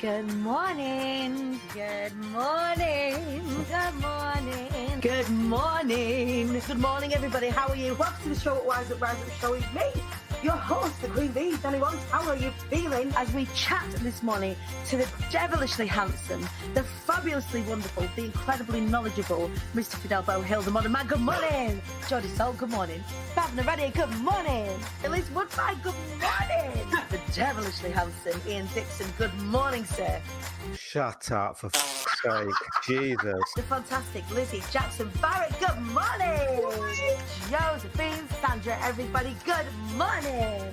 Good morning. Good morning. Good morning. Good morning. Good morning, everybody. How are you? Welcome to the show at Rise Up Show with me, your host, the Queen Bee, Dani. How are you feeling? As we chat this morning to the devilishly handsome, the fabulously wonderful, the incredibly knowledgeable Mr. Fidel Bohill, the modern man. Good morning. Jodie Sol, good morning. Fab Naredi, good morning. Elise Woodbine, good morning. The devilishly handsome Ian Dixon, good morning, sir. Shut up, for fuck's sake. Jesus. The fantastic Lizzie Jackson Barrett, good morning. Josephine Sandra, everybody, good morning.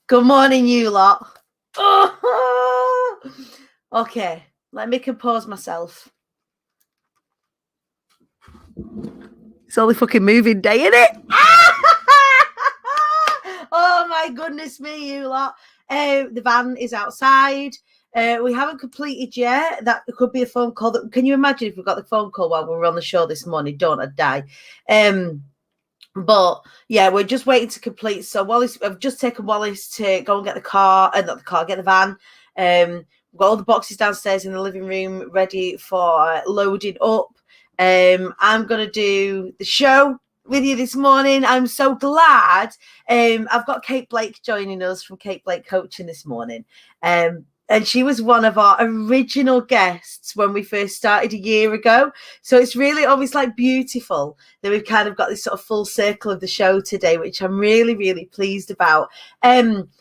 Good morning, you lot. Okay, let me compose myself. It's only fucking moving day, isn't it? Oh my goodness me, you lot. The van is outside. We haven't completed yet. That could be a phone call. Can you imagine if we got the phone call while we were on the show this morning? Don't I die? But yeah, we're just waiting to complete. So I've just taken Wallace to go and get the car, get the van. We've got all the boxes downstairs in the living room ready for loading up. I'm going to do the show with you this morning. I'm so glad. I've got Kate Blake joining us from Kate Blake Coaching this morning. And she was one of our original guests when we first started a year ago. So it's really always like beautiful that we've kind of got this sort of full circle of the show today, which I'm really, really pleased about.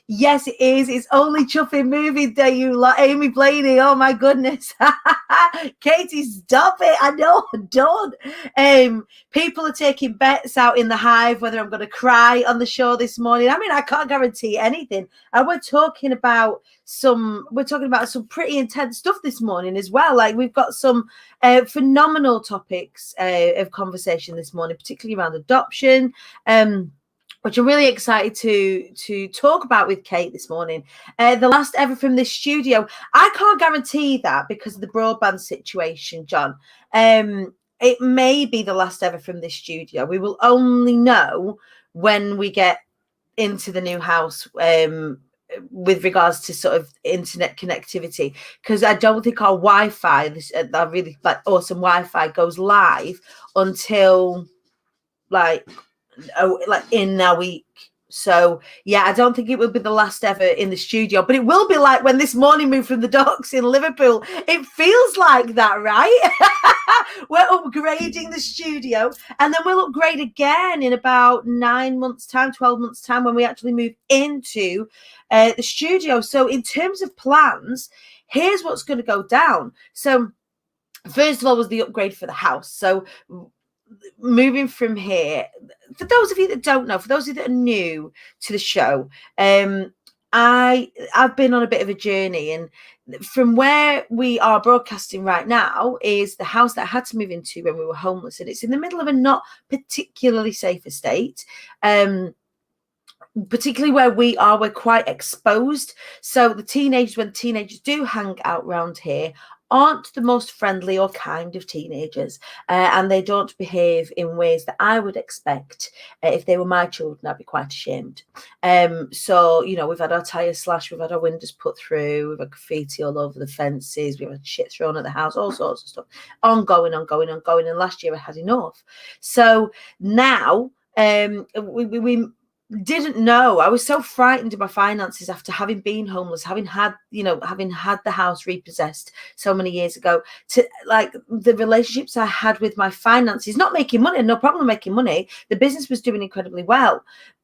Yes, it is. It's only chuffing movie day, you lot. Amy Blaney, oh my goodness. Katie, stop it. I know, don't. People are taking bets out in the hive whether I'm going to cry on the show this morning. I mean, I can't guarantee anything. And we're talking about some pretty intense stuff this morning as well. Like, we've got some phenomenal topics of conversation this morning, particularly around adoption, which I'm really excited to talk about with Kate this morning. The last ever from this studio. I can't guarantee that because of the broadband situation, John. It may be the last ever from this studio. We will only know when we get into the new house with regards to sort of internet connectivity, because I don't think our Wi-Fi, our really like awesome Wi-Fi, goes live until like in a week. So yeah, I don't think it will be the last ever in the studio, but it will be like when this morning moved from the docks in Liverpool. It feels like that, right? We're upgrading the studio, and then we'll upgrade again in about 9 months time, 12 months time, when we actually move into the studio. So in terms of plans, here's what's going to go down. So first of all was the upgrade for the house. So moving from here, for those of you that don't know, for those of you that are new to the show, I've been on a bit of a journey, and from where we are broadcasting right now is the house that I had to move into when we were homeless, and it's in the middle of a not particularly safe estate. Particularly where we are, we're quite exposed. So when teenagers do hang out around here, aren't the most friendly or kind of teenagers, and they don't behave in ways that I would expect. If they were my children, I'd be quite ashamed. So, you know, we've had our tyres slashed, we've had our windows put through, we've had graffiti all over the fences, we've had shit thrown at the house, all sorts of stuff. Ongoing. And last year I had enough. So now we didn't know. I was so frightened of my finances after having been homeless, having had the house repossessed so many years ago, to like the relationships I had with my finances, not making money, no problem making money. The business was doing incredibly well,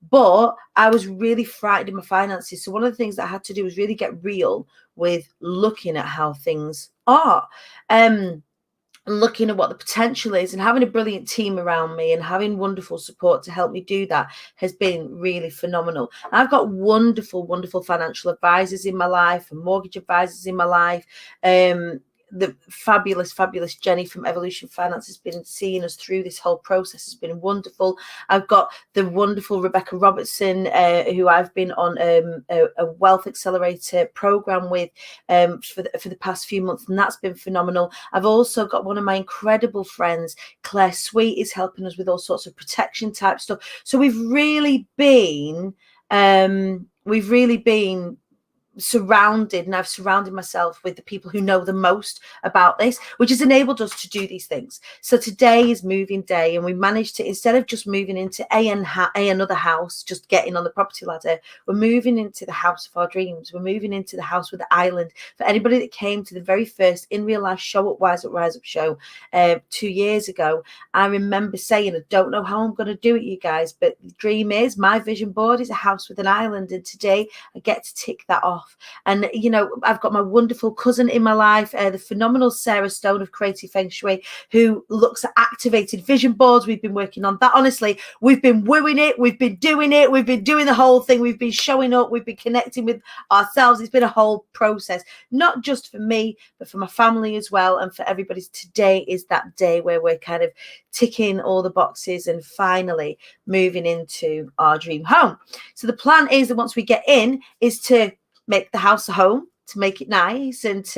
but I was really frightened of my finances. So one of the things that I had to do was really get real with looking at how things are. Looking at what the potential is, and having a brilliant team around me and having wonderful support to help me do that has been really phenomenal. I've got wonderful financial advisors in my life and mortgage advisors in my life. the fabulous Jenny from Evolution Finance has been seeing us through this whole process. Has been wonderful. I've got the wonderful Rebecca Robertson, who I've been on a Wealth Accelerator program with for the past few months, and that's been phenomenal. I've also got one of my incredible friends, Claire Sweet, is helping us with all sorts of protection type stuff. So we've really been surrounded, and I've surrounded myself with the people who know the most about this, which has enabled us to do these things. So today is moving day, and we managed to, instead of just moving into another house, just getting on the property ladder, we're moving into the house of our dreams. We're moving into the house with the island. For anybody that came to the very first in real life Show Up Wise Up Rise Up show 2 years ago, I remember saying, I don't know how I'm going to do it, you guys, but the dream is, my vision board is a house with an island, and today I get to tick that off. And you know, I've got my wonderful cousin in my life, the phenomenal Sarah Stone of Creative Feng Shui, who looks at activated vision boards. We've been working on that. Honestly, we've been wooing it, we've been doing it, we've been doing the whole thing, we've been showing up, we've been connecting with ourselves. It's been a whole process, not just for me, but for my family as well, and for everybody. Today is that day where we're kind of ticking all the boxes and finally moving into our dream home. So the plan is that once we get in, is to make the house a home, to make it nice, and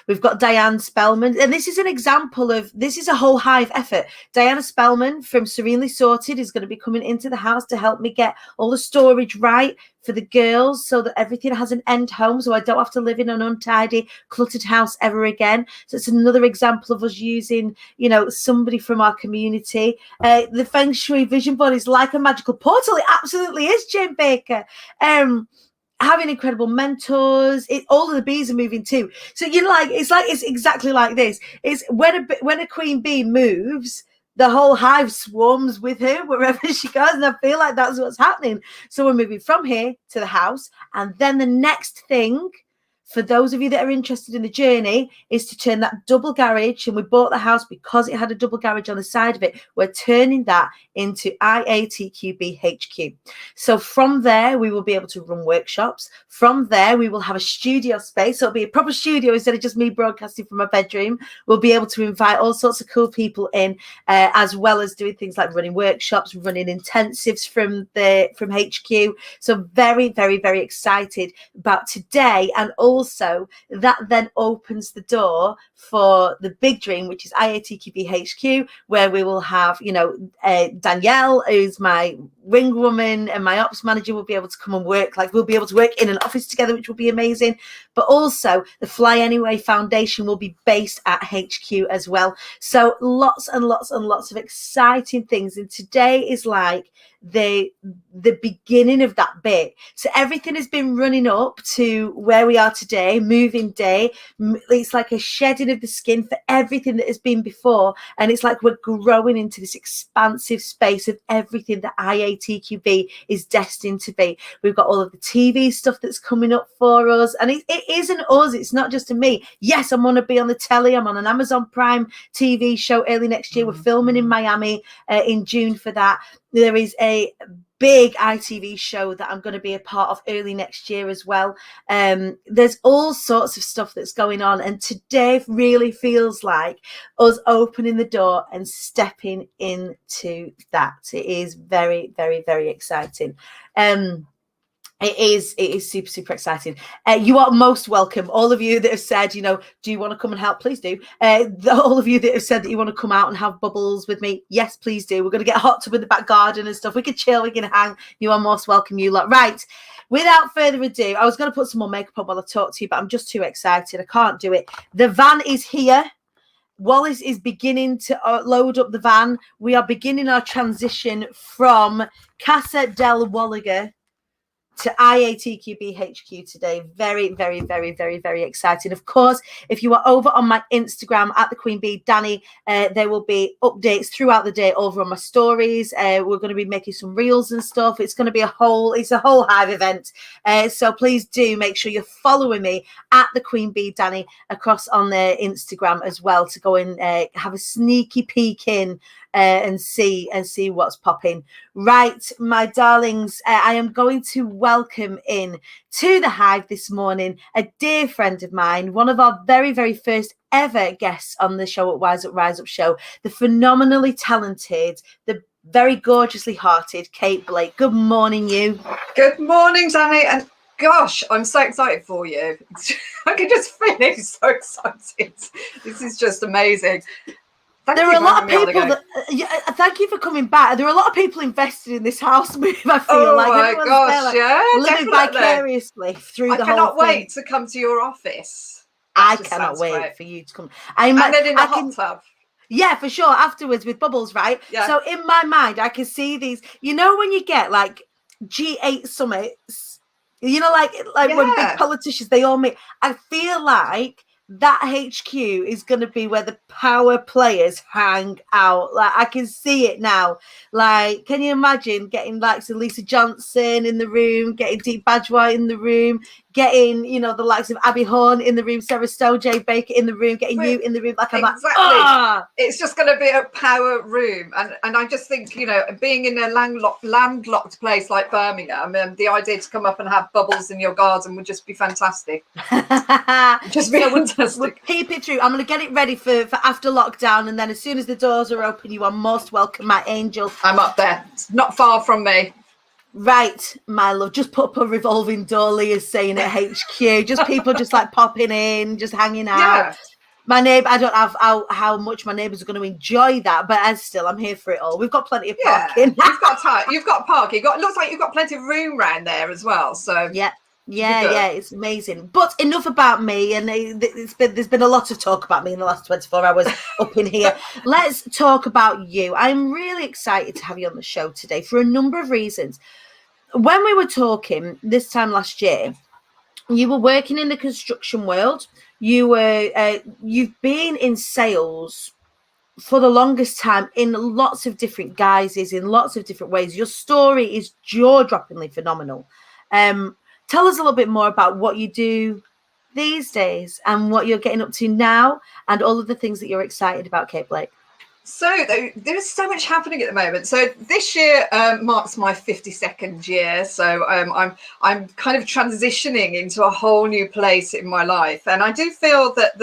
we've got Diane Spellman, and this is an example of, this is a whole hive effort. Diana Spellman from Serenely Sorted is going to be coming into the house to help me get all the storage right for the girls, so that everything has an end home, so I don't have to live in an untidy, cluttered house ever again. So it's another example of us using, you know, somebody from our community. The Feng Shui vision board is like a magical portal. It absolutely is, Jane Baker. Having incredible mentors, all of the bees are moving too. So you're like, it's exactly like this. It's when a queen bee moves, the whole hive swarms with her wherever she goes, and I feel like that's what's happening. So we're moving from here to the house, and then the next thing, for those of you that are interested in the journey, is to turn that double garage, and we bought the house because it had a double garage on the side of it. We're turning that into IATQB HQ. So from there, we will be able to run workshops. From there, we will have a studio space. So it'll be a proper studio instead of just me broadcasting from my bedroom. We'll be able to invite all sorts of cool people in, as well as doing things like running workshops, running intensives from HQ. So very, very, very excited about today. And also that then opens the door for the big dream, which is IATQB HQ, where we will have, you know, Danielle, who's my ring woman and my ops manager, will be able to come and work. Like, we'll be able to work in an office together, which will be amazing. But also the Fly Anyway Foundation will be based at HQ as well. So lots and lots and lots of exciting things. And today is like the beginning of that bit. So everything has been running up to where we are today, moving day. It's like a shedding of the skin for everything that has been before, and it's like we're growing into this expansive space of everything that IATQB is destined to be. We've got all of the TV stuff that's coming up for us, and it isn't us, it's not just a me. Yes, I'm going to be on the telly. I'm on an Amazon Prime TV show early next year. We're filming in Miami in June for that. There is a big ITV show that I'm going to be a part of early next year as well. There's all sorts of stuff that's going on, and today really feels like us opening the door and stepping into that. It is very, very, very exciting. It is super, super exciting. You are most welcome. All of you that have said, you know, do you want to come and help? Please do. All of you that have said that you want to come out and have bubbles with me, yes, please do. We're going to get a hot tub in the back garden and stuff. We can chill, we can hang. You are most welcome, you lot. Right. Without further ado, I was going to put some more makeup on while I talk to you, but I'm just too excited. I can't do it. The van is here. Wallace is beginning to load up the van. We are beginning our transition from Casa del Walliger to IATQB HQ today. Very, very, very, very, very exciting. Of course, if you are over on my Instagram at the Queen Bee Dani, there will be updates throughout the day over on my stories. We're going to be making some reels and stuff. It's going to be a whole hive event. So please do make sure you're following me at the Queen Bee Dani across on their Instagram as well, to go and have a sneaky peek in and see what's popping. Right, my darlings, I am going to welcome in to the hive this morning a dear friend of mine, one of our very, very first ever guests on the show at Rise Up Show, the phenomenally talented, the very gorgeously hearted Kate Blake. Good morning, you. Good morning, Dani, and gosh, I'm so excited for you. I can just finish so excited. This is just amazing. There are a lot of people that. Thank you for coming back. There are a lot of people invested in this house move. I feel everyone's gosh, living vicariously through the whole thing. I cannot wait to come to your office. I cannot wait for you to come. And then in the hot tub. Yeah, for sure. Afterwards with bubbles, right? Yeah. So in my mind, I can see these. You know when you get like G8 summits, you know, like when big politicians they all meet. I feel like that HQ is going to be where the power players hang out. Like I can see it now. Like, can you imagine getting likes of Lisa Johnson in the room, getting Deep Badgeroy in the room, getting, you know, the likes of Abby Horn in the room, Sarah Stowe, Jay Baker in the room, getting you in the room. Like I'm exactly. It's just going to be a power room, and I just think, you know, being in a landlocked place like Birmingham, the idea to come up and have bubbles in your garden would just be fantastic. Just be fantastic. We'll keep it through. I'm going to get it ready for after lockdown, and then as soon as the doors are open, you are most welcome, my angel. I'm up there. It's not far from me. Right, my love. Just put up a revolving door, Leah's saying at HQ. Just people just like popping in, just hanging out. Yeah. My neighbour, I don't know how much my neighbours are going to enjoy that, but I'm here for it all. We've got plenty of parking. You've got parking. Looks like you've got plenty of room around there as well. So yeah, it's amazing. But enough about me, and there's been a lot of talk about me in the last 24 hours up in here. Let's talk about you. I'm really excited to have you on the show today for a number of reasons. When we were talking this time last year, you were working in the construction world. You've been in sales for the longest time in lots of different guises, in lots of different ways. Your story is jaw-droppingly phenomenal. Tell us a little bit more about what you do these days and what you're getting up to now and all of the things that you're excited about, Kate Blake. So there's so much happening at the moment. So this year marks my 52nd year. So I'm kind of transitioning into a whole new place in my life. And I do feel that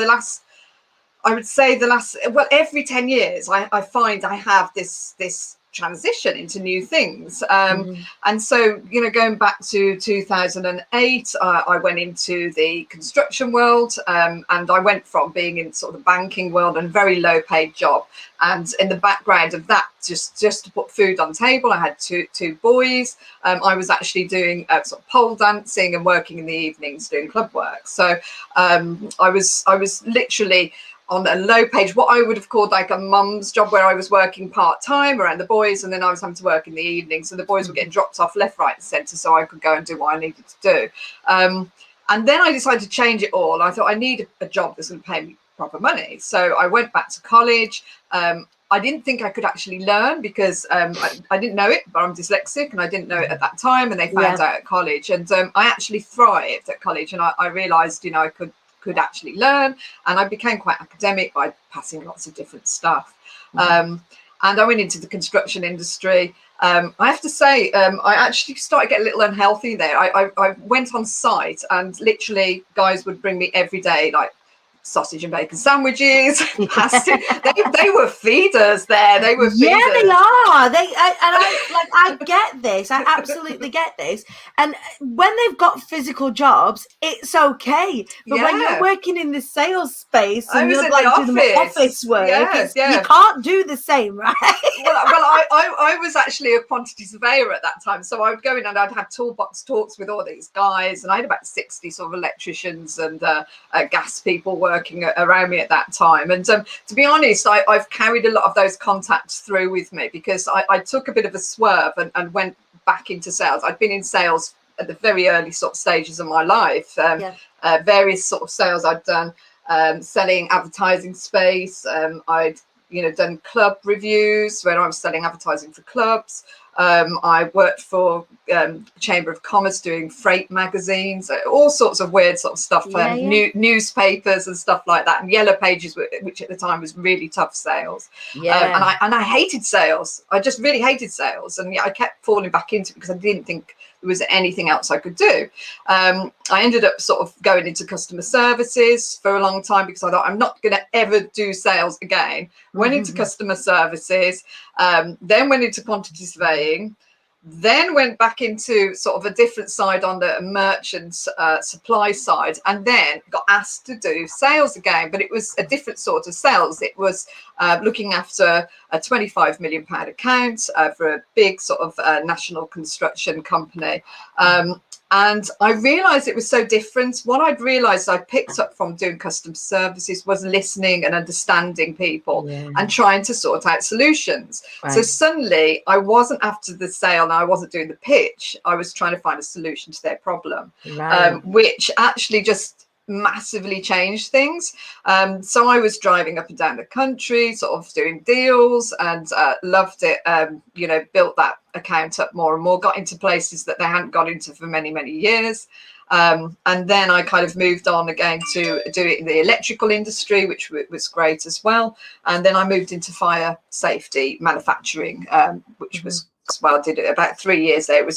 every 10 years, I find I have this transition into new things. And so, you know, going back to 2008, I went into the construction world, and I went from being in sort of the banking world and a very low paid job. And in the background of that, just to put food on the table, I had two boys. I was actually doing sort of pole dancing and working in the evenings doing club work. So I was literally on a low page, what I would have called like a mum's job, where I was working part-time around the boys, and then I was having to work in the evening. So the boys were getting dropped off left, right and centre, so I could go and do what I needed to do. And then I decided to change it all. I thought I need a job that's going to pay me proper money. So I went back to college. I didn't think I could actually learn because I didn't know it, but I'm dyslexic and I didn't know it at that time. And they found out at college, and I actually thrived at college, and I realised, you know, I could actually learn, and I became quite academic by passing lots of different stuff. And I went into the construction industry. I have to say, I actually started getting a little unhealthy there. I went on site, and literally guys would bring me every day like sausage and bacon sandwiches, pasta. They were feeders there. They were feeders. Yeah, they are. I get this. I absolutely get this. And when they've got physical jobs, it's okay. But when you're working in the sales space and you're like doing the office work, you can't do the same, right? Well, I was actually a quantity surveyor at that time. So I would go in and I'd have toolbox talks with all these guys, and I had about 60 sort of electricians and gas people working around me at that time. And to be honest, I've carried a lot of those contacts through with me, because I took a bit of a swerve and went back into sales. I'd been in sales at the very early sort of stages of my life. Various sort of sales I'd done, selling advertising space. I'd done club reviews where I was selling advertising for clubs. I worked for Chamber of Commerce doing freight magazines, all sorts of weird sort of stuff, newspapers and stuff like that, and Yellow Pages, which at the time was really tough sales. And I hated sales. I just really hated sales, and I kept falling back into it because I didn't think there was anything else I could do. I ended up sort of going into customer services for a long time because I thought I'm not going to ever do sales again. Went into customer services, then went into quantity surveying, then went back into sort of a different side on the merchant supply side, and then got asked to do sales again, but it was a different sort of sales. It was looking after a £25 million account for a big sort of national construction company. And I realized it was so different. What I'd realized I picked up from doing customer services was listening and understanding people and trying to sort out solutions. So suddenly I wasn't after the sale and I wasn't doing the pitch. I was trying to find a solution to their problem, which actually just massively changed things. So I was driving up and down the country, sort of doing deals, and loved it. Built that account up more and more, got into places that they hadn't got into for many, many years. And then I kind of moved on again to do it in the electrical industry, which was great as well. And then I moved into fire safety manufacturing, which was, well, I did it about 3 years there.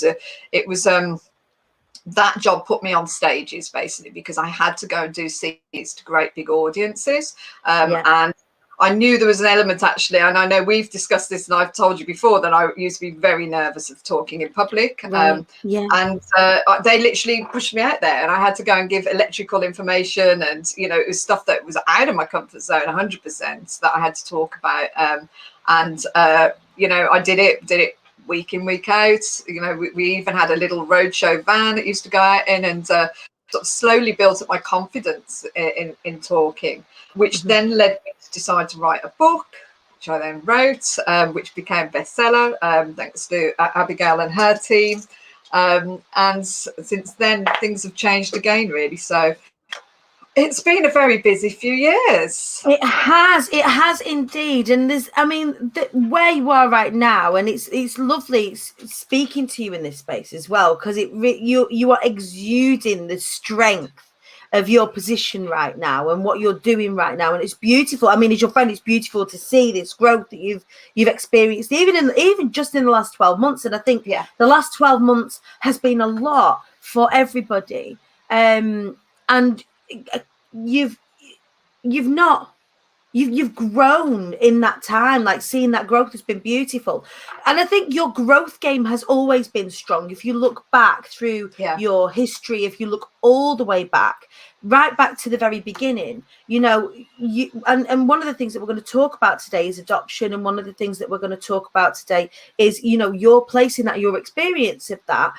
That job put me on stages basically because I had to go and do scenes to great big audiences. And I knew there was an element actually, and I know we've discussed this and I've told you before that I used to be very nervous of talking in public. And they literally pushed me out there and I had to go and give electrical information, and it was stuff that was out of my comfort zone 100% that I had to talk about. I did it week in, week out. We even had a little roadshow van that used to go out in, and sort of slowly built up my confidence in talking, which then led me to decide to write a book, which I then wrote, which became a bestseller, thanks to Abigail and her team. And since then, things have changed again, really. So it's been a very busy few years. It has indeed. And where you are right now, and it's lovely speaking to you in this space as well, because you are exuding the strength of your position right now and what you're doing right now, and it's beautiful. I mean, as your friend, it's beautiful to see this growth that you've experienced, even just in the last 12 months. And I think the last 12 months has been a lot for everybody. And you've grown in that time. Like, seeing that growth has been beautiful, and I think your growth game has always been strong. If you look back through your history, if you look all the way back, right back to the very beginning, and one of the things that we're going to talk about today is adoption, and one of the things that we're going to talk about today is your place in that, your experience of that.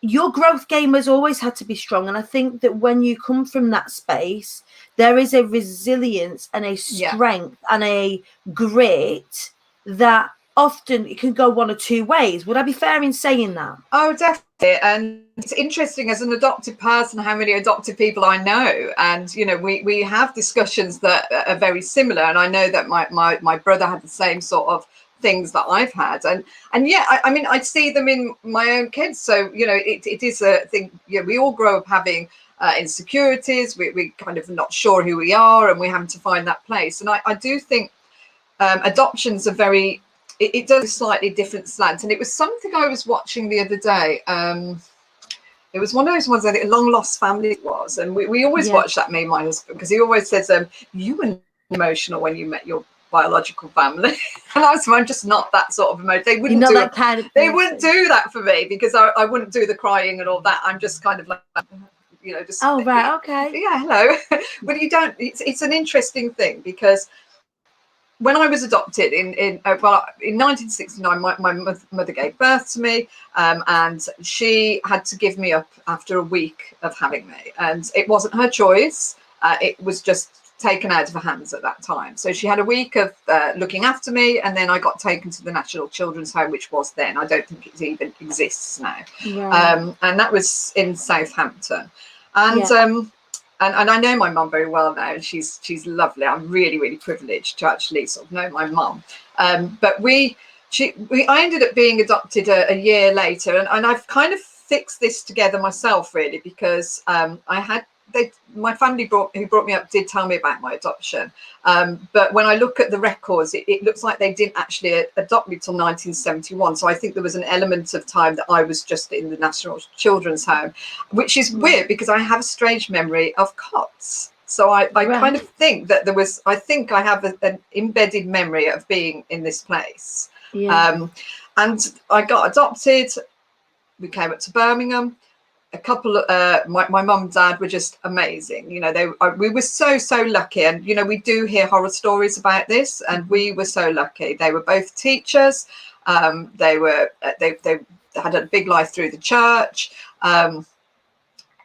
Your growth game has always had to be strong. And I think that when you come from that space, there is a resilience and a strength and a grit that often it can go one or two ways. Would I be fair in saying that? Oh, definitely. And it's interesting as an adopted person, how many adopted people I know. And, we have discussions that are very similar. And I know that my brother had the same sort of things that I've had, and I see them in my own kids. So it is a thing. We all grow up having insecurities. We kind of not sure who we are, and we're having to find that place. And I do think adoptions are very. It does a slightly different slant, and it was something I was watching the other day. It was one of those ones, I think, Long Lost Family it was, and we always watch that, me and my husband, because he always says, you were emotional when you met your biological family. And I'm just not that sort of emotion. They wouldn't they wouldn't do that for me, because I wouldn't do the crying and all that. I'm just kind of like, just hello. But you don't. It's an interesting thing, because when I was adopted in 1969, my mother gave birth to me, and she had to give me up after a week of having me, and it wasn't her choice. It was just taken out of her hands at that time. So she had a week of looking after me, and then I got taken to the National Children's Home, which was then. I don't think it even exists now. And that was in Southampton. And and I know my mum very well now, and she's lovely. I'm really, really privileged to actually sort of know my mum. But we I ended up being adopted a year later, and I've kind of fixed this together myself, really, because my family who brought me up did tell me about my adoption, but when I look at the records, it looks like they didn't actually adopt me till 1971. So I think there was an element of time that I was just in the National Children's Home, which is weird because I have a strange memory of cots. So I kind of think that I think I have an embedded memory of being in this place. Yeah. And I got adopted. We came up to Birmingham. A couple of my mum and dad were just amazing. You know, we were so lucky. And, you know, we do hear horror stories about this, and we were so lucky. They were both teachers. They had a big life through the church.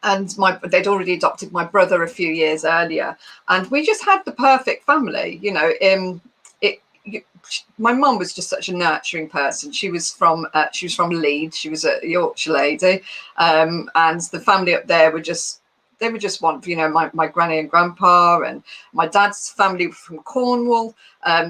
And they'd already adopted my brother a few years earlier, and we just had the perfect family. You know, my mum was just such a nurturing person. She was from Leeds. She was a Yorkshire lady, and the family up there were just wonderful. You know, my granny and grandpa, and my dad's family were from Cornwall.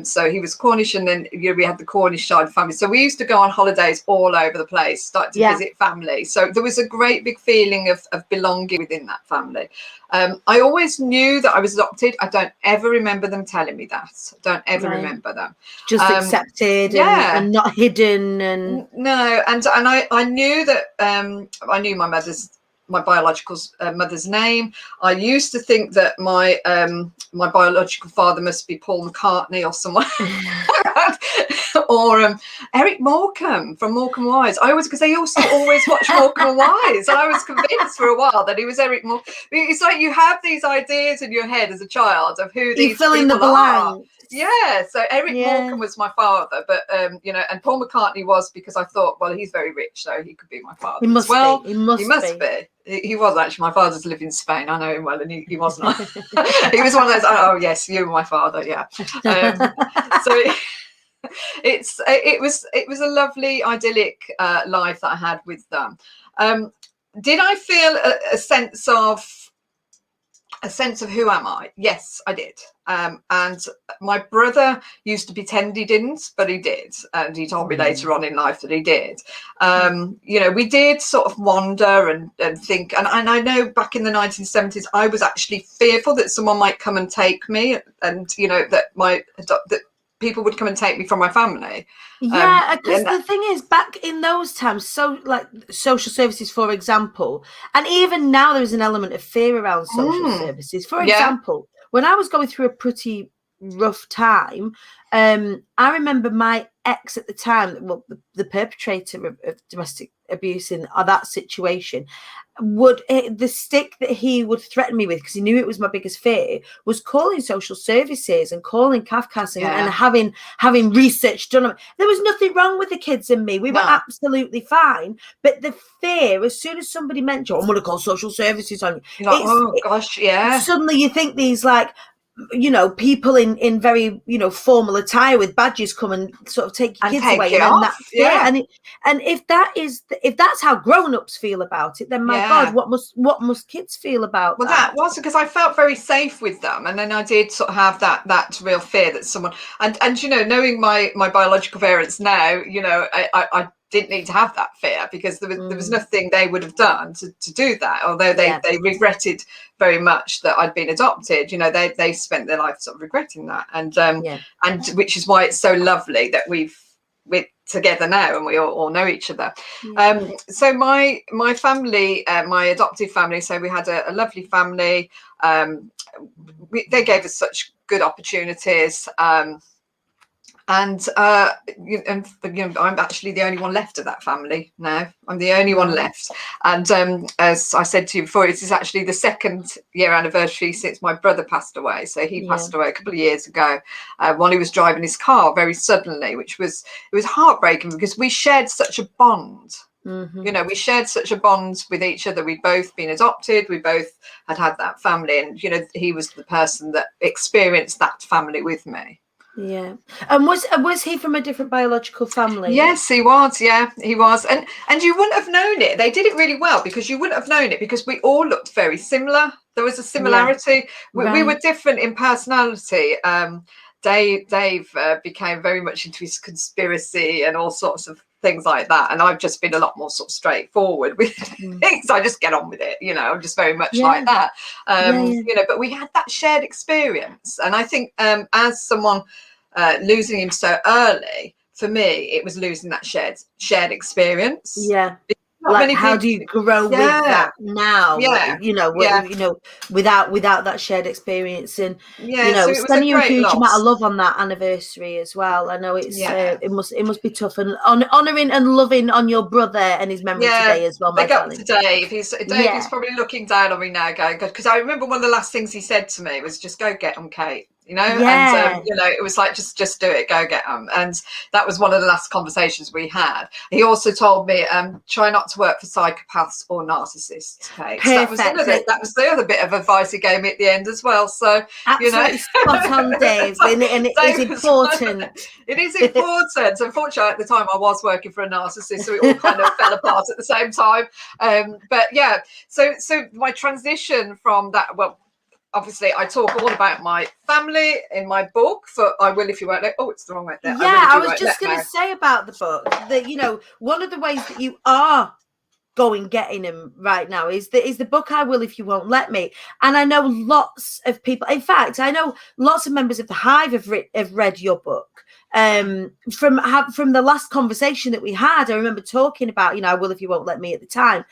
So he was Cornish, and then we had the Cornish side family. So we used to go on holidays all over the place, start to visit family. So there was a great big feeling of belonging within that family. I always knew that I was adopted. I don't ever remember them telling me that. I don't ever remember them. Just accepted and not hidden. And no, and I knew that I knew my biological mother's name. I used to think that my biological father must be Paul McCartney or someone, or Eric Morecambe from Morecambe Wise. Because they also always watch Morecambe Wise, and I was convinced for a while that he was Eric Morecambe. It's like you have these ideas in your head as a child of who these people are. Yeah, so Eric Morecambe was my father, but you know, and Paul McCartney was because I thought, well, he's very rich, so he could be my father. He must be. He must be. He was actually. My father's lived in Spain. I know him well, and he was not. He was one of those. Oh yes, you were my father. Yeah. So it was a lovely idyllic life that I had with them. Did I feel a sense of who am I? Yes, I did. And my brother used to pretend he didn't, but he did. And he told me later on in life that he did. You know, we did sort of wander and think. And I know back in the 1970s, I was actually fearful that someone might come and take me, and, you know, that people would come and take me from my family. Yeah, because the thing is, back in those times, so like social services, for example, and even now there is an element of fear around social services. For example, when I was going through a pretty rough time, I remember my ex at the time, well, the perpetrator of domestic abuse in that situation, the stick that he would threaten me with, because he knew it was my biggest fear, was calling social services and calling Kafkas and having research done. There was nothing wrong with the kids and me. We were absolutely fine. But the fear, as soon as somebody mentioned, I'm going to call social services on you. Like, oh gosh, yeah. Suddenly you think these, like, you know, people in very, you know, formal attire with badges come and sort of take your kids away, and if that's how grown-ups feel about it, then my God, what must kids feel about that? That was because I felt very safe with them, and then I did sort of have that real fear that someone, and you know, knowing my biological parents now, you know, I didn't need to have that fear, because there was nothing they would have done to do that, although they regretted very much that I'd been adopted. You know, they spent their life sort of regretting that, and which is why it's so lovely that we're together now and we all know each other. So my family, my adoptive family, so we had a lovely family. They gave us such good opportunities. And you know, I'm actually the only one left of that family now. I'm the only one left. And as I said to you before, it is actually the 2nd year anniversary since my brother passed away. So he passed away a couple of years ago while he was driving his car very suddenly, it was heartbreaking, because we shared such a bond. You know, we shared such a bond with each other. We'd both been adopted. We both had that family. And, you know, he was the person that experienced that family with me. Yeah. And was he from a different biological family? Yes, he was. Yeah, he was. And you wouldn't have known it. They did it really well, because you wouldn't have known it, because we all looked very similar. There was a similarity. We were different in personality. Dave became very much into his conspiracy and all sorts of things like that, and I've just been a lot more sort of straightforward with things. I just get on with it, you know. I'm just very much like that, you know. But we had that shared experience, and I think as someone losing him so early, for me, it was losing that shared experience. Yeah. Like, how do you grow with that now? You know, you know, without that shared experience, and you know, so sending you a huge amount of love on that anniversary as well. I know it's it must be tough, and honouring and loving on your brother and his memory today as well. My darling. To Dave. He's probably looking down on me now, going, because I remember one of the last things he said to me was, "Just go get them, Kate." You know, and you know, it was like, just do it, go get them. And that was one of the last conversations we had. He also told me, try not to work for psychopaths or narcissists, Kate. So that was the other bit of advice he gave me at the end as well. So absolutely, you know, spot on, Dave, and it is important. It is important. Unfortunately, at the time I was working for a narcissist, so it all kind of fell apart at the same time. But yeah, so my transition from that, well, obviously, I talk all about my family in my book for I Will If You Won't Let. Oh, it's the wrong way there. Yeah, I was just going to say about the book that, you know, one of the ways that you are getting him right now is the book I Will If You Won't Let Me. And I know lots of people, in fact, I know lots of members of the Hive have read your book. From the last conversation that we had, I remember talking about, you know, I Will If You Won't Let Me at the time.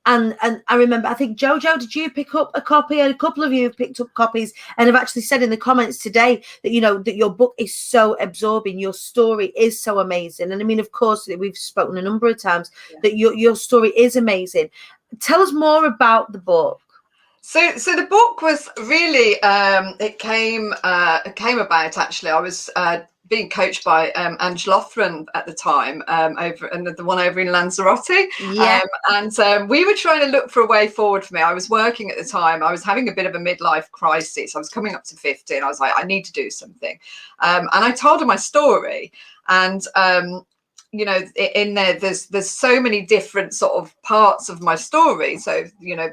And I remember, I think, Jojo, did you pick up a copy? And a couple of you have picked up copies and have actually said in the comments today that, you know, that your book is so absorbing. Your story is so amazing. And I mean, of course, we've spoken a number of times that your story is amazing. Tell us more about the book. So the book was really, it came about, actually. I was being coached by Angela Lothran at the time, the one over in Lanzarote. And we were trying to look for a way forward for me. I was working at the time. I was having a bit of a midlife crisis. I was coming up to 50, and I was like, I need to do something. And I told her my story, and you know, in there's so many different sort of parts of my story. So, you know,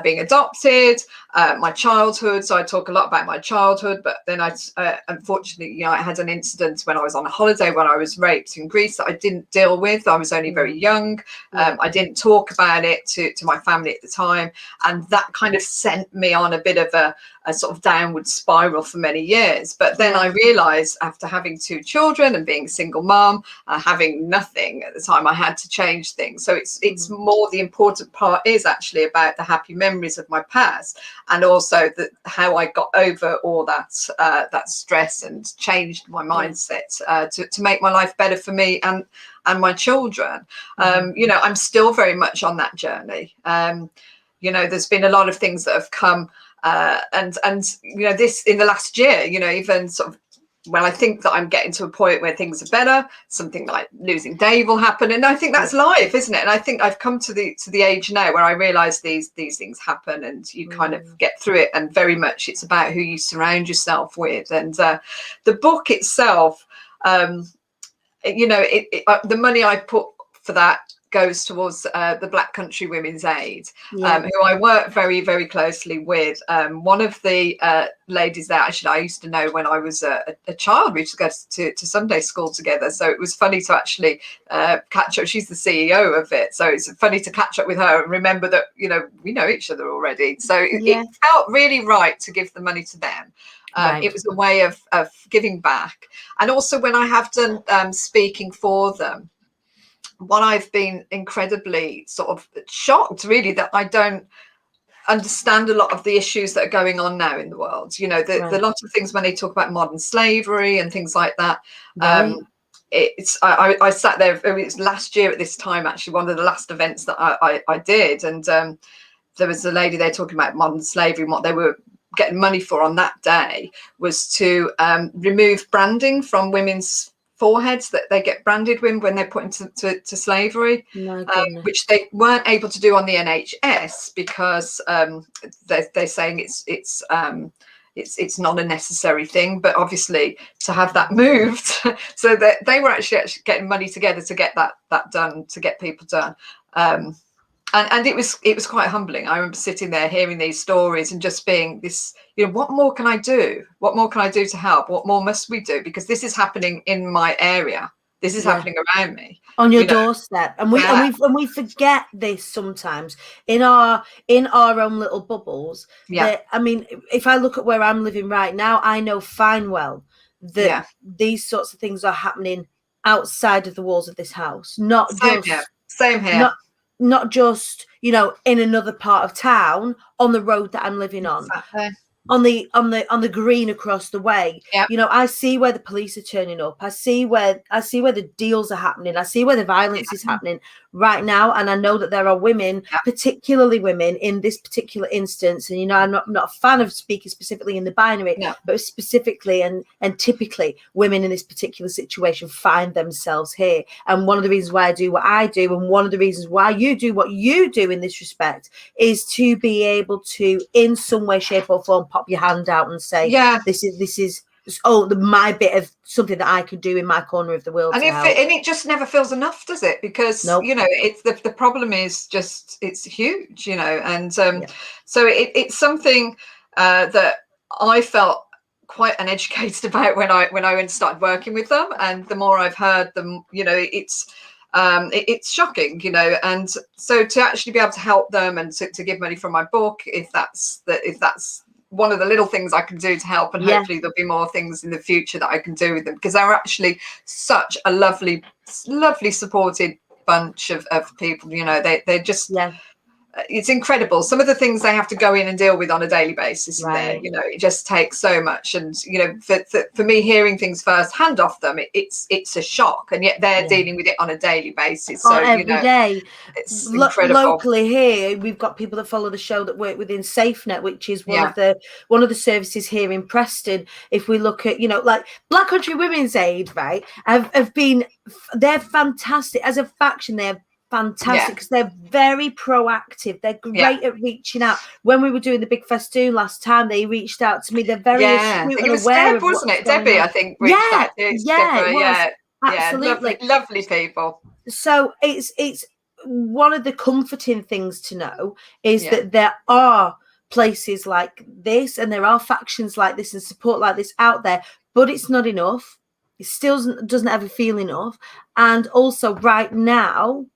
being adopted, my childhood. So I talk a lot about my childhood, but then unfortunately, you know, I had an incident when I was on a holiday when I was raped in Greece that I didn't deal with. I was only very young. I didn't talk about it to my family at the time. And that kind of sent me on a bit of a sort of downward spiral for many years. But then I realized, after having 2 children and being a single mom, having nothing at the time, I had to change things. So it's more, the important part is actually about the happy memories of my past, and also how I got over all that stress and changed my mindset to make my life better for me and my children. You know, I'm still very much on that journey. You know, there's been a lot of things that have come and you know, this in the last year, you know, even sort of when I think that I'm getting to a point where things are better, something like losing Dave will happen. And I think that's life, isn't it? And I think I've come to the age now where I realize these things happen, and you kind of get through it. And very much it's about who you surround yourself with. And the book itself, you know, the money I put for that goes towards the Black Country Women's Aid, who I work very, very closely with. One of the ladies there, actually, I used to know when I was a child. We used to go to Sunday school together. So it was funny to actually catch up. She's the CEO of it. So it's funny to catch up with her and remember that, you know, we know each other already. So it felt really right to give the money to them. It was a way of giving back. And also when I have done speaking for them, what I've been incredibly sort of shocked, really, that I don't understand a lot of the issues that are going on now in the world. You know, the lot of things when they talk about modern slavery and things like that. I sat there, it was last year at this time, actually, one of the last events that I did. And there was a lady there talking about modern slavery, and what they were getting money for on that day was to remove branding from women's foreheads that they get branded with when they're put into slavery, which they weren't able to do on the NHS because they're saying it's not a necessary thing. But obviously to have that moved, so that they were actually getting money together to get that done, to get people done. And it was quite humbling. I remember sitting there hearing these stories and just being this, what more can I do? What more can I do to help? What more must we do? Because this is happening in my area. This is happening around me, on your doorstep, and we forget this sometimes in our own little bubbles. That, I mean, if I look at where I'm living right now, I know fine well that these sorts of things are happening outside of the walls of this house, same here. Not just in another part of town, on the road that I'm living on. On the green across the way. I see where the police are turning up. I see where the deals are happening. I see where the violence is happening right now, and I know that there are women, particularly women in this particular instance, and I'm not a fan of speaking specifically in the binary, but specifically and typically women in this particular situation find themselves here. And one of the reasons why I do what I do, and one of the reasons why you do what you do in this respect, is to be able to, in some way, shape or form, pop your hand out and say, this is my bit of something that I could do in my corner of the world. And it just never feels enough, does it? Because it's the problem is just, it's huge, and so it's something that I felt quite uneducated about when I went and started working with them. And the more I've heard them, it's shocking, and so to actually be able to help them and to give money from my book, if that's one of the little things I can do to help, and hopefully there'll be more things in the future that I can do with them, because they're actually such a lovely supported bunch of people. They're just it's incredible, some of the things they have to go in and deal with on a daily basis in there. It just takes so much, and for me, hearing things firsthand off them, it's a shock, and yet they're dealing with it on a daily basis. So every day. It's incredible. Locally here, we've got people that follow the show that work within SafeNet, which is one of the services here in Preston. If we look at like Black Country Women's Aid, right, they're fantastic as a faction. They're fantastic because they're very proactive. They're great at reaching out. When we were doing the big festoon last time, they reached out to me. They're very astute and aware Deb, of wasn't it? Debbie, I think reached out to absolutely. Lovely people. So it's one of the comforting things to know is that there are places like this, and there are factions like this and support like this out there, but it's not enough. It still doesn't ever feel enough. And also right now,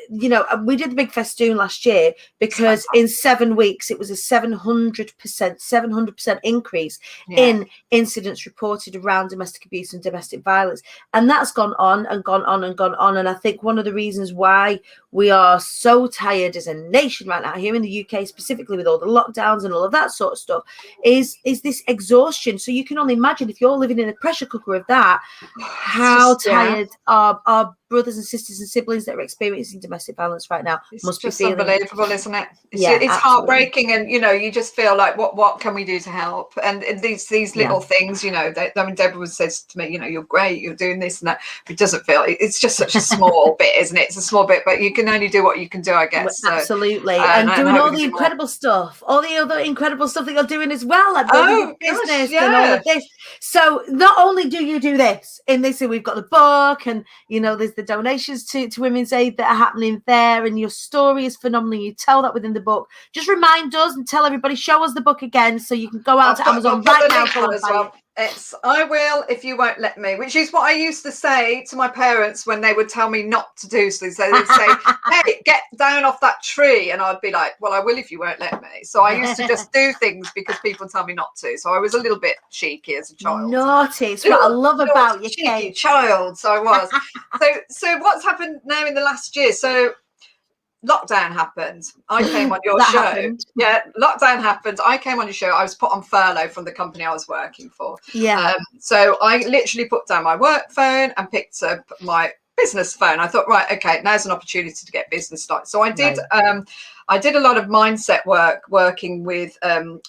we did the big festoon last year because in 7 weeks it was a 700% increase in incidents reported around domestic abuse and domestic violence, and that's gone on and gone on and gone on. And I think one of the reasons why we are so tired as a nation right now here in the UK, specifically with all the lockdowns and all of that sort of stuff, is this exhaustion. So you can only imagine, if you're living in a pressure cooker of that, how tired our brothers and sisters and siblings that are experiencing domestic violence right now must be feeling. Unbelievable, isn't it? It's heartbreaking, and you just feel like, what can we do to help? And these little things, Deborah says to me, you're great, you're doing this and that. It doesn't feel, it's just such a small bit, isn't it? It's a small bit, but you can only do what you can do, I guess. Absolutely. And doing all the incredible stuff, all the other incredible stuff that you're doing as well, like building business and all of this. So not only do you do this in this, we've got the book, and there's the donations to Women's Aid that are happening there, and your story is phenomenal. You tell that within the book. Just remind us and tell everybody, show us the book again so you can go out to Amazon right now. It's I will if you won't let me, which is what I used to say to my parents when they would tell me not to do so. So they'd say, hey, get down off that tree, and I'd be like, well, I will if you won't let me. So I used to just do things because people tell me not to. So I was a little bit cheeky as a child. Naughty. It's what I love about you, cheeky child. So I was. So what's happened now in the last year? So lockdown happened. I came on your show. Happened. Yeah, lockdown happened. I came on your show. I was put on furlough from the company I was working for. So I literally put down my work phone and picked up my business phone. I thought, right, okay, now's an opportunity to get business started. So I did. I did a lot of mindset work, working with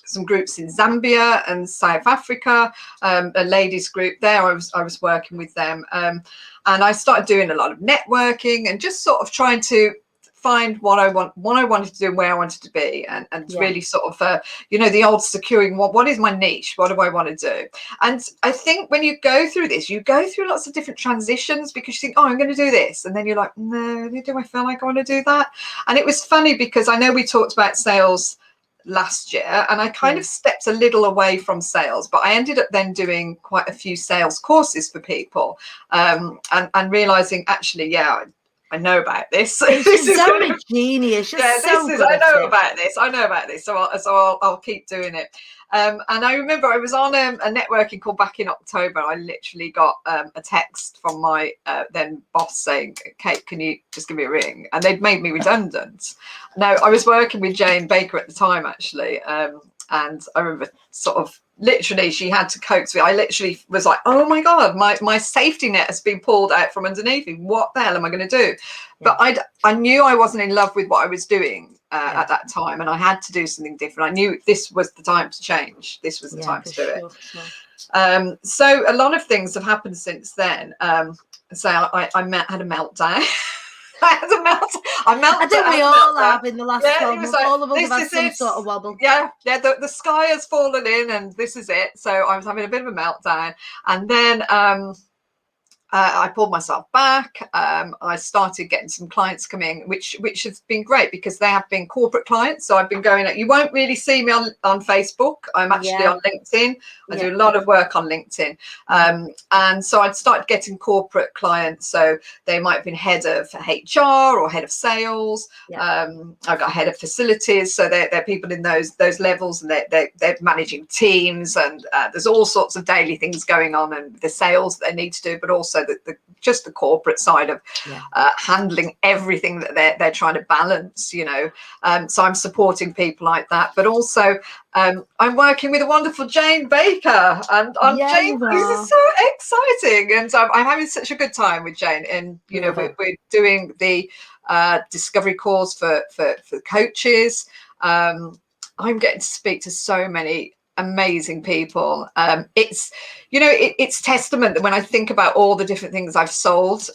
some groups in Zambia and South Africa, a ladies group there. I was working with them, and I started doing a lot of networking and just sort of trying to find what I wanted to do, where I wanted to be, and really sort of, you know, the old securing what is my niche, what do I want to do. And I think when you go through this, you go through lots of different transitions, because you think, oh, I'm going to do this, and then you're like, no, do I feel like I want to do that? And it was funny because I know we talked about sales last year, and I kind of stepped a little away from sales, but I ended up then doing quite a few sales courses for people, and realizing, actually, I know about this. This is so genius. I know about this. So I'll keep doing it. And I remember I was on a networking call back in October. I literally got a text from my then boss saying, Kate, can you just give me a ring? And they'd made me redundant. Now, I was working with Jane Baker at the time, actually. And I remember sort of literally she had to coax me. I literally was like, oh my God, my safety net has been pulled out from underneath me. What the hell am I going to do? But I knew I wasn't in love with what I was doing at that time, and I had to do something different. I knew this was the time to change. This was the time to do it. Sure. So a lot of things have happened since then. So I had a meltdown. I think we all have in the last 12 months. Like, all of us have had some sort of wobble. The sky has fallen in, and this is it. So I was having a bit of a meltdown, and then I pulled myself back. I started getting some clients coming, which has been great, because they have been corporate clients. So I've been going, you won't really see me on Facebook. I'm actually on LinkedIn. I do a lot of work on LinkedIn. And so I'd started getting corporate clients. So they might have been head of HR or head of sales. I've got head of facilities. So they're people in those levels, and they're managing teams, and there's all sorts of daily things going on, and the sales that they need to do, but also just the corporate side of handling everything that they're trying to balance, you know. So I'm supporting people like that, but also I'm working with a wonderful Jane Baker, and Jane, this is so exciting, and I'm having such a good time with Jane. And you know, we're doing the discovery calls for coaches. I'm getting to speak to so many amazing people. It's, you know, it's testament that when I think about all the different things I've sold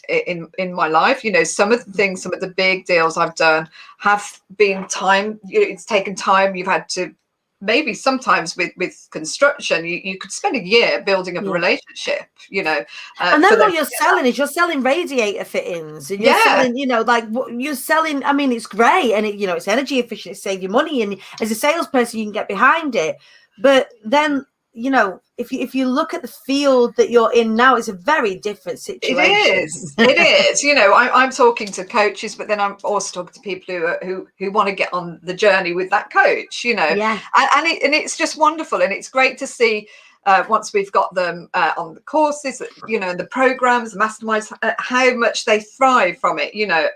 in my life, you know, some of the big deals I've done have been time, you know, it's taken time. You've had to, maybe sometimes with construction, you could spend a year building up a relationship, you know. And then what you're selling is you're selling radiator fittings, and you're selling, you know, like you're selling. I mean, it's great, and you know, it's energy efficient, it saves you money, and as a salesperson, you can get behind it. But then, you know, if you look at the field that you're in now, it's a very different situation. It is. You know, I'm talking to coaches, but then I'm also talking to people who want to get on the journey with that coach, you know. And it's just wonderful, and it's great to see once we've got them on the courses, you know, and the programs, the masterminds, how much they thrive from it, you know.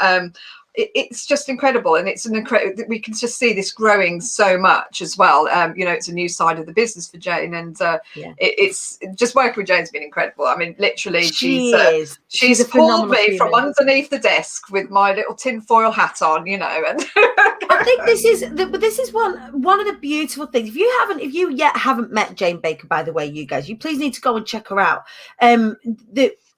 It's just incredible, and it's an incredible. We can just see this growing so much as well. You know, it's a new side of the business for Jane, and it's just working with Jane's been incredible. I mean, literally, she's pulled me from underneath the desk with my little tinfoil hat on, you know. And I think this is one of the beautiful things. If you yet haven't met Jane Baker, by the way, you guys, you please need to go and check her out.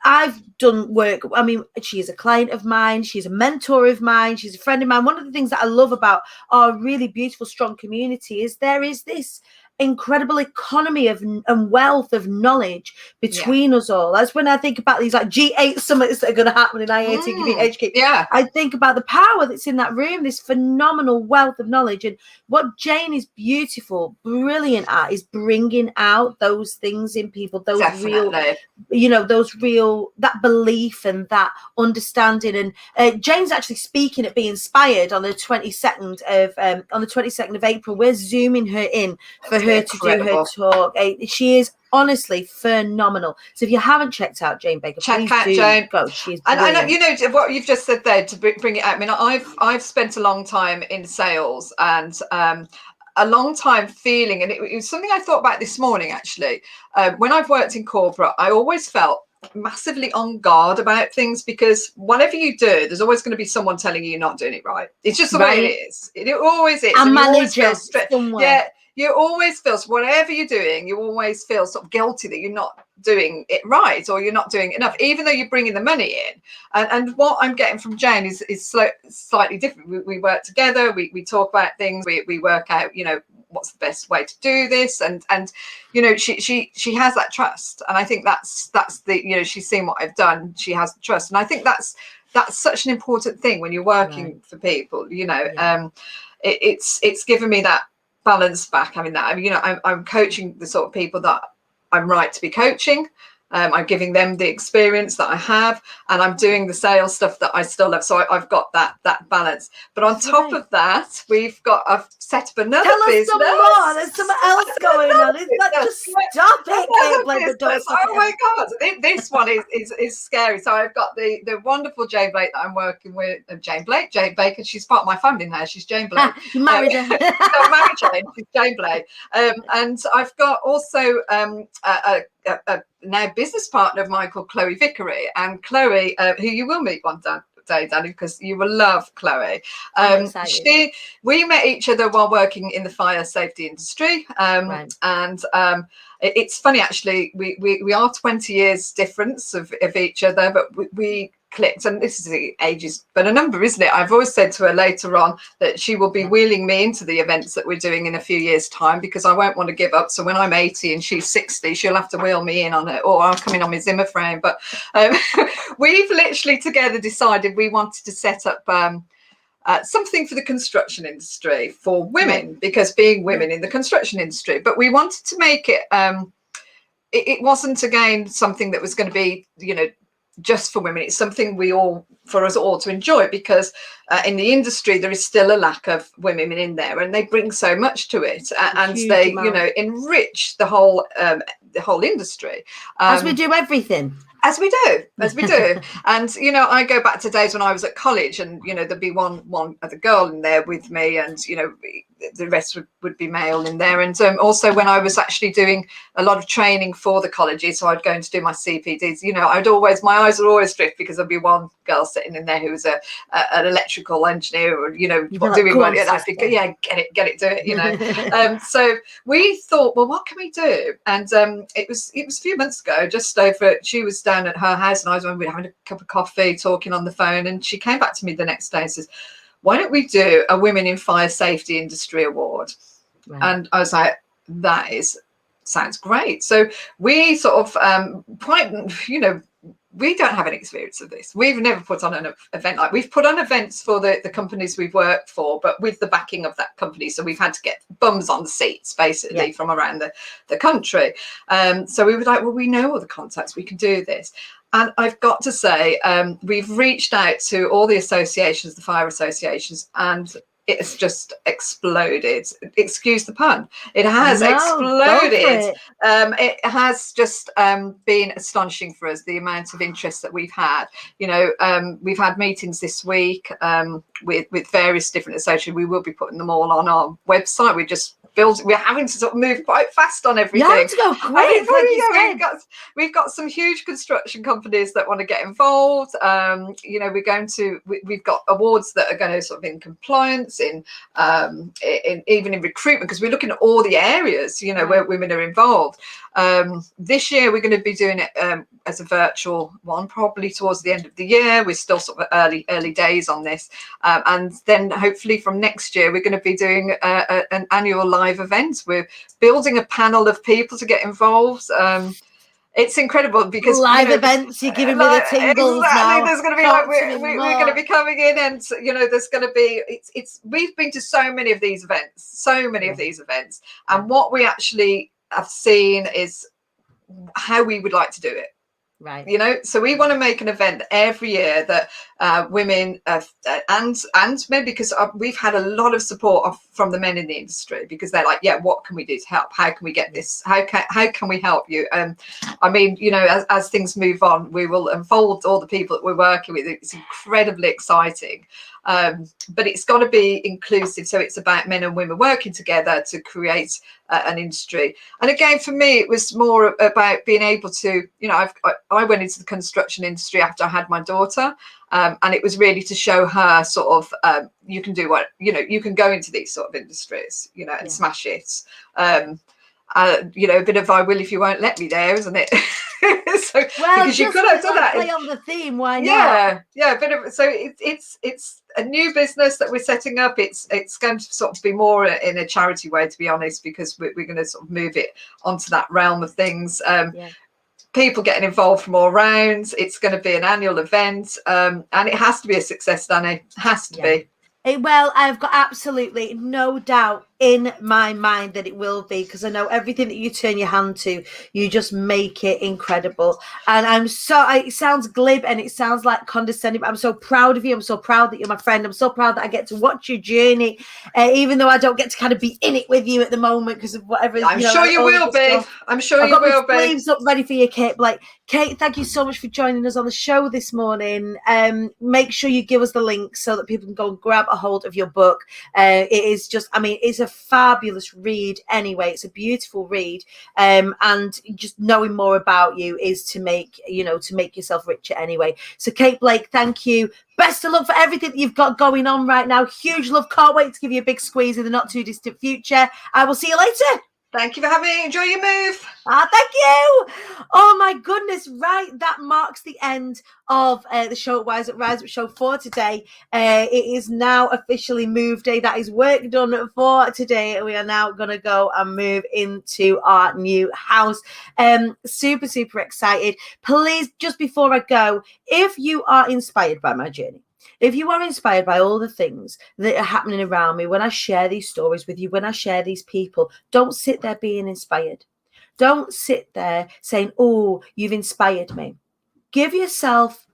I've done work. I mean, she is a client of mine. She's a mentor of mine. She's a friend of mine. One of the things that I love about our really beautiful, strong community is there is this incredible economy of and wealth of knowledge between us all. That's when I think about these like G8 summits that are going to happen in IAT. I think about the power that's in that room, this phenomenal wealth of knowledge. And what Jane is beautiful, brilliant at is bringing out those things in people, those real, you know, that belief and that understanding. And Jane's actually speaking at Be Inspired on the 22nd of April. We're zooming her in for her to do her talk. She is honestly phenomenal. So if you haven't checked out Jane Baker, check out Jane. Go. She's and you know what you've just said there, to bring it out. I mean, I've spent a long time in sales, and a long time feeling, and it was something I thought about this morning actually. When I've worked in corporate, I always felt massively on guard about things, because whatever you do, there's always going to be someone telling you you're not doing it right. It's just the way it is. It always is. And manager somewhere. you always feel, so whatever you're doing, you always feel sort of guilty that you're not doing it right, or you're not doing enough, even though you're bringing the money in. And what I'm getting from Jane is slightly different. We work together, we talk about things, we work out, you know, what's the best way to do this, and you know, she has that trust, and I think that's the, you know, she's seen what I've done, she has the trust, and I think that's such an important thing when you're working for people, you know. It's given me that balance back, having that. I mean, you know, I'm coaching the sort of people that I'm right to be coaching. I'm giving them the experience that I have, and I'm doing the sales stuff that I still love. So I've got that balance. But on top of that, I've set up another business. Tell us some more. There's something else going on. It's not just stop it. Can't blame the doors. Oh my God, this one is scary. So I've got the wonderful Jane Blake that I'm working with. Jane Baker. She's part of my family now. She's Jane Blake. You married her. I'm married Jane. She's Jane Blake. And I've got also a now business partner of mine called Chloe Vickery, and Chloe, who you will meet one day, Dani, because you will love Chloe. We met each other while working in the fire safety industry, and it's funny actually. We are 20 years difference of each other, but we clicked, and this is the ages but a number, isn't it? I've always said to her later on that she will be wheeling me into the events that we're doing in a few years' time, because I won't want to give up. So when I'm 80 and she's 60, she'll have to wheel me in on it, or I'll come in on my Zimmer frame. But we've literally together decided we wanted to set up something for the construction industry for women, because being women in the construction industry, but we wanted to make it it wasn't again something that was going to be, you know, just for women. It's something for us all to enjoy, because in the industry there is still a lack of women in there, and they bring so much to it, and they you know, enrich the whole industry, as we do everything. As we do. And, you know, I go back to days when I was at college, and, you know, there'd be one other girl in there with me, and, you know, the rest would be male in there. And also when I was actually doing a lot of training for the colleges, so I'd go in to do my CPDs, you know, my eyes would always drift, because there'd be one girl sitting in there who was an electrical engineer, or, you know, doing well, get it, do it, you know. So we thought, well, what can we do? And it was a few months ago, just over, she was down at her house, and I was having a cup of coffee, talking on the phone, and she came back to me the next day and says, why don't we do a Women in Fire Safety Industry Award? And I was like, that sounds great. So we sort of you know, we don't have any experience of this. We've never put on an event like, we've put on events for the companies we've worked for, but with the backing of that company. So we've had to get bums on the seats, basically, from around the country. So we were like, well, we know all the contacts, we can do this. And I've got to say, we've reached out to all the associations, the fire associations, and it's just exploded. Excuse the pun. It has exploded. It has just been astonishing for us, the amount of interest that we've had. You know, we've had meetings this week with various different associations. We will be putting them all on our website. We're having to sort of move quite fast on everything. You have to go quick. We've got some huge construction companies that want to get involved. You know, we've got awards that are going to sort of in compliance, in even in recruitment, because we're looking at all the areas, you know, where women are involved. This year we're going to be doing it as a virtual one, probably towards the end of the year. We're still sort of early days on this, and then hopefully from next year we're going to be doing an annual live event. We're building a panel of people to get involved. It's incredible, because live events, you're giving me the tingles now. There's going to be like, we're going to be coming in, and you know, there's going to be we've been to so many of these events, and what we actually have seen is how we would like to do it. Right. You know, so we want to make an event every year that women and men, because we've had a lot of support from the men in the industry, because they're like, yeah, what can we do to help? How can we get this? How can we help you? I mean, you know, as things move on, we will unfold all the people that we're working with. It's incredibly exciting. But it's got to be inclusive. So it's about men and women working together to create an industry. And again, for me, it was more about being able to, you know, I went into the construction industry after I had my daughter, And it was really to show her sort of, you can do what, you know, you can go into these sort of industries, you know, and smash it. You know, a bit of I will if you won't let me there, isn't it? So, well, because you could have done that. Play on the theme, why not? Yeah, a bit of, so it's a new business that we're setting up. It's going to sort of be more in a charity way, to be honest, because we're going to sort of move it onto that realm of things. People getting involved from all rounds. It's going to be an annual event, and it has to be a success, Dani. It has to be. Well, I've got absolutely no doubt in my mind that it will be, because I know everything that you turn your hand to, you just make it incredible. And I'm so, it sounds glib and it sounds like condescending, but I'm so proud of you. I'm so proud that you're my friend. I'm so proud that I get to watch your journey, even though I don't get to kind of be in it with you at the moment because of whatever. I'm sure you will be. I'm sure you will be. Sleeves up ready for you, Kate. Like, Kate, thank you so much for joining us on the show this morning. Make sure you give us the link so that people can go and grab a hold of your book. It is just, I mean, it's a fabulous read anyway. It's a beautiful read, and just knowing more about you is to make yourself richer anyway. So Kate Blake, thank you. Best of luck for everything that you've got going on right now. Huge love. Can't wait to give you a big squeeze in the not too distant future. I will see you later. Thank you for having me. Enjoy your move. Thank you. Oh my goodness. Right. That marks the end of the show at Rise Up Show for today. It is now officially move day. That is work done for today. We are now going to go and move into our new house. Super, super excited. Please, just before I go, if you are inspired by my journey, if you are inspired by all the things that are happening around me, when I share these stories with you, when I share these people, don't sit there being inspired. Don't sit there saying, oh, you've inspired me. Give yourself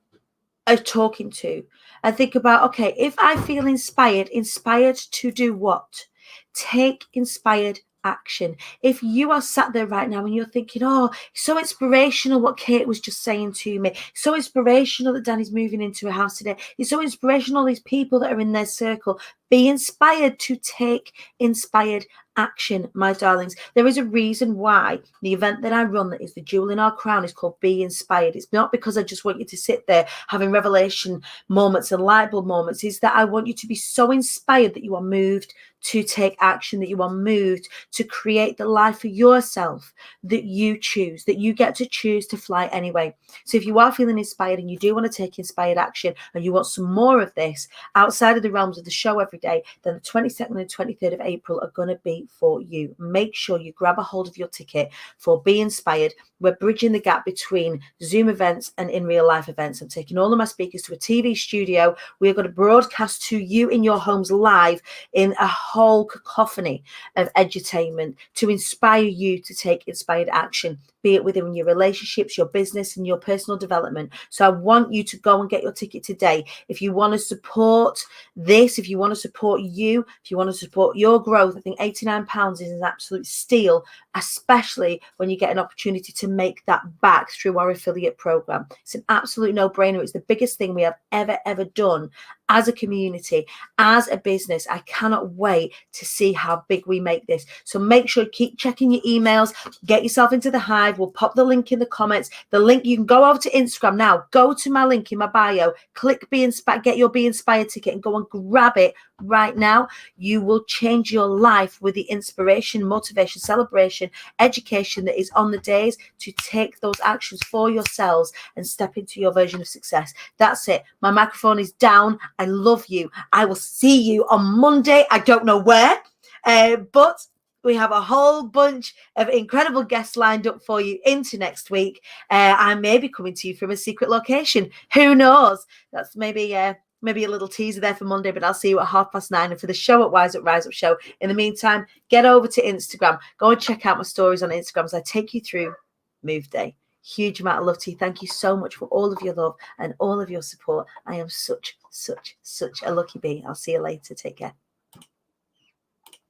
a talking to and think about, okay, if I feel inspired to do what? Take inspired action. If you are sat there right now and you're thinking, oh, so inspirational what Kate was just saying to me, so inspirational that Dani's moving into a house today, it's so inspirational, these people that are in their circle, be inspired to take inspired action, my darlings. There is a reason why the event that I run, that is the jewel in our crown, is called Be Inspired. It's not because I just want you to sit there having revelation moments and light bulb moments. It's that I want you to be so inspired that you are moved to take action, that you are moved to create the life for yourself that you choose, that you get to choose to fly anyway. So if you are feeling inspired and you do want to take inspired action and you want some more of this outside of the realms of the show every day, then the 22nd and 23rd of April are going to be for you. Make sure you grab a hold of your ticket for Be Inspired. We're bridging the gap between Zoom events and in real life events. I'm taking all of my speakers to a TV studio. We're going to broadcast to you in your homes live in a whole cacophony of edutainment to inspire you to take inspired action, be it within your relationships, your business, and your personal development. So I want you to go and get your ticket today. If you want to support this, if you want to support you, if you want to support your growth, I think £89 is an absolute steal, especially when you get an opportunity to make that back through our affiliate program. It's an absolute no-brainer. It's the biggest thing we have ever done as a community, as a business. I cannot wait to see how big we make this. So make sure you keep checking your emails, get yourself into the hive. We'll pop the link in the comments. The link, you can go over to Instagram now, go to my link in my bio, click Be Inspired, get your Be Inspired ticket and go and grab it right now. You will change your life with the inspiration, motivation, celebration, education that is on the days to take those actions for yourselves and step into your version of success. That's it. My microphone is down. I love you. I will see you on Monday. I don't know where, but we have a whole bunch of incredible guests lined up for you into next week. I may be coming to you from a secret location. Who knows? That's maybe a little teaser there for Monday, but I'll see you at 9:30 and for the show at Rise Up Show. In the meantime, get over to Instagram. Go and check out my stories on Instagram as I take you through Move Day. Huge amount of love to you. Thank you so much for all of your love and all of your support. I am such a lucky bee. I'll see you later. Take care.